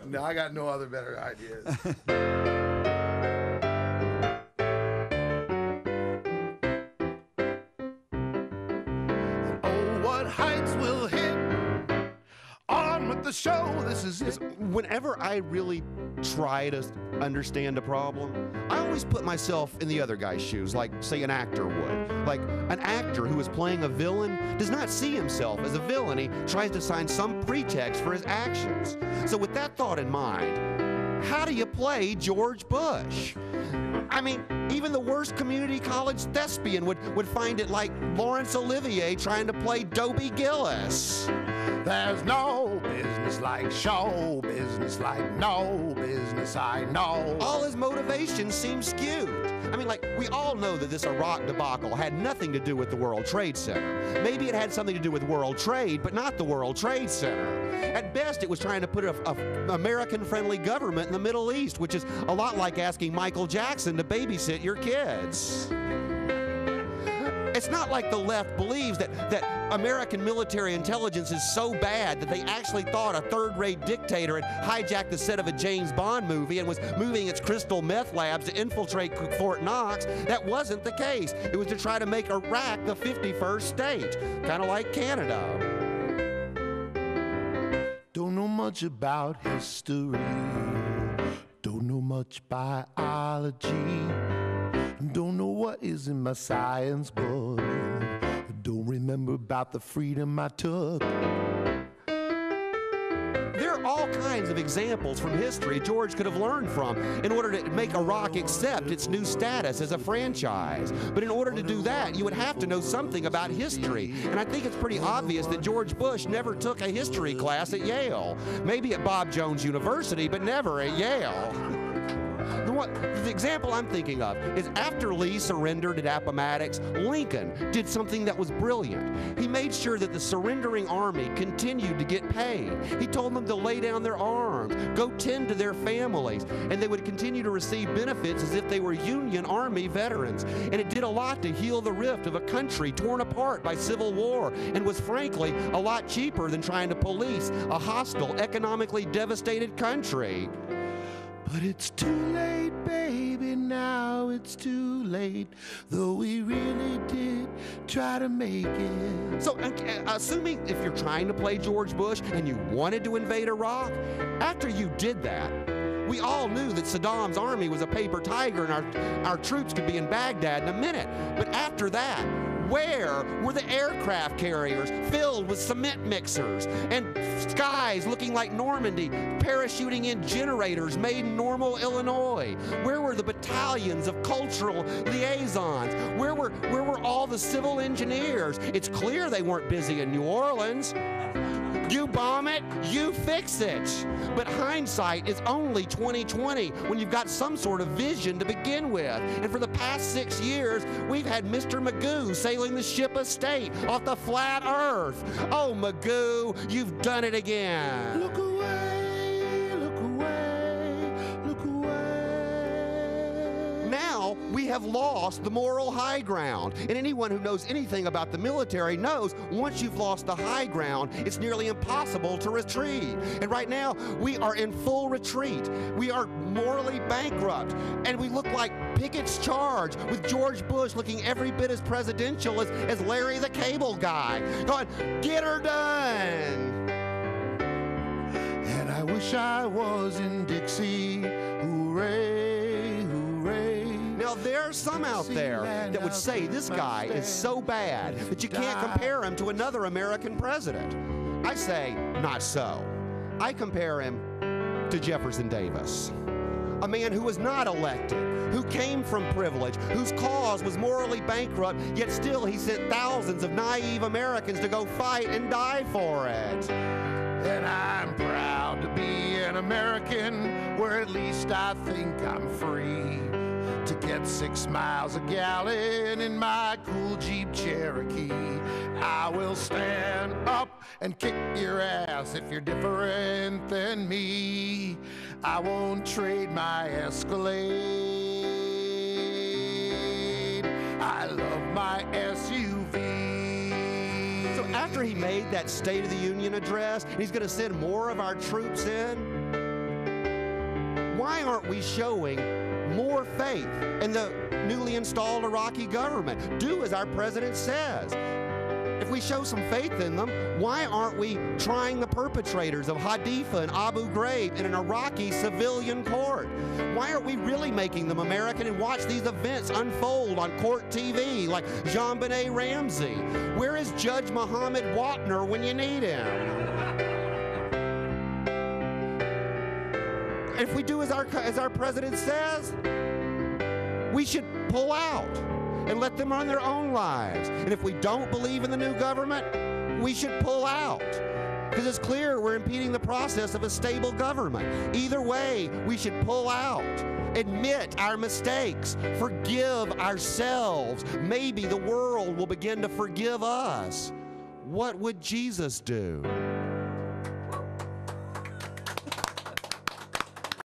No, I got no other better ideas. Oh, what heights will hit? On with the show, this is it. Whenever I really try to understand a problem, I always put myself in the other guy's shoes, like, say, an actor would. Like, an actor who is playing a villain does not see himself as a villain. He tries to find some pretext for his actions. So with that thought in mind, how do you play George Bush? I mean, even the worst community college thespian would find it like Laurence Olivier trying to play Dobie Gillis. There's no business like show business, like no business I know. All his motivations seem skewed. I mean, like, we all know that this Iraq debacle had nothing to do with the World Trade Center. Maybe it had something to do with World Trade, but not the World Trade Center. At best, it was trying to put an American-friendly government in the Middle East, which is a lot like asking Michael Jackson to babysit your kids. It's not like the left believes that American military intelligence is so bad that they actually thought a third-rate dictator had hijacked the set of a James Bond movie and was moving its crystal meth labs to infiltrate Fort Knox. That wasn't the case. It was to try to make Iraq the 51st state, kind of like Canada. Don't know much about history, don't know much biology, don't know what is in my science book, don't remember about the freedom I took. There are all kinds of examples from history George could have learned from in order to make Iraq accept its new status as a franchise. But in order to do that, you would have to know something about history. And I think it's pretty obvious that George Bush never took a history class at Yale. Maybe at Bob Jones University, but never at Yale. The example I'm thinking of is after Lee surrendered at Appomattox, Lincoln did something that was brilliant. He made sure that the surrendering army continued to get paid. He told them to lay down their arms, go tend to their families, and they would continue to receive benefits as if they were Union Army veterans. And it did a lot to heal the rift of a country torn apart by civil war and was frankly a lot cheaper than trying to police a hostile, economically devastated country. But it's too late, baby, now it's too late, though we really did try to make it. So, assuming if you're trying to play George Bush and you wanted to invade Iraq, after you did that, we all knew that Saddam's army was a paper tiger and our troops could be in Baghdad in a minute. But after that, where were the aircraft carriers filled with cement mixers and skies looking like Normandy, parachuting in generators made in Normal, Illinois? Where were the battalions of cultural liaisons? Where were all the civil engineers? It's clear they weren't busy in New Orleans. You bomb it, you fix it. But hindsight is only 2020 when you've got some sort of vision to begin with. And for the past 6 years, we've had Mr. Magoo sailing the ship of state off the flat earth. Oh, Magoo, you've done it again. Look away, look away, look away. Now we have lost the moral high ground. And anyone who knows anything about the military knows once you've lost the high ground, it's nearly impossible to retreat. And right now, we are in full retreat. We are morally bankrupt. And we look like Pickett's charge, with George Bush looking every bit as presidential as Larry the Cable Guy, going, get her done. And I wish I was in Dixie, hooray, hooray. Now, there are some out there that would say this guy is so bad that you can't compare him to another American president. I say, not so. I compare him to Jefferson Davis, a man who was not elected, who came from privilege, whose cause was morally bankrupt, yet still he sent thousands of naive Americans to go fight and die for it. And I'm proud to be an American, where at least I think I'm free to get 6 miles a gallon in my cool Jeep Cherokee. I will stand up and kick your ass if you're different than me. I won't trade my Escalade. I love my SUV. So after he made that State of the Union address, he's going to send more of our troops in. why aren't we showing more faith in the newly installed Iraqi government? Do as our president says. If we show some faith in them, why aren't we trying the perpetrators of Hadifa and Abu Ghraib in an Iraqi civilian court? Why aren't we really making them American and watch these events unfold on court TV like JonBenet Ramsey? Where is Judge Muhammad Watner when you need him? If we do as our president says, we should pull out and let them run their own lives. And if we don't believe in the new government, we should pull out. Because it's clear we're impeding the process of a stable government. Either way, we should pull out, admit our mistakes, forgive ourselves. Maybe the world will begin to forgive us. What would Jesus do?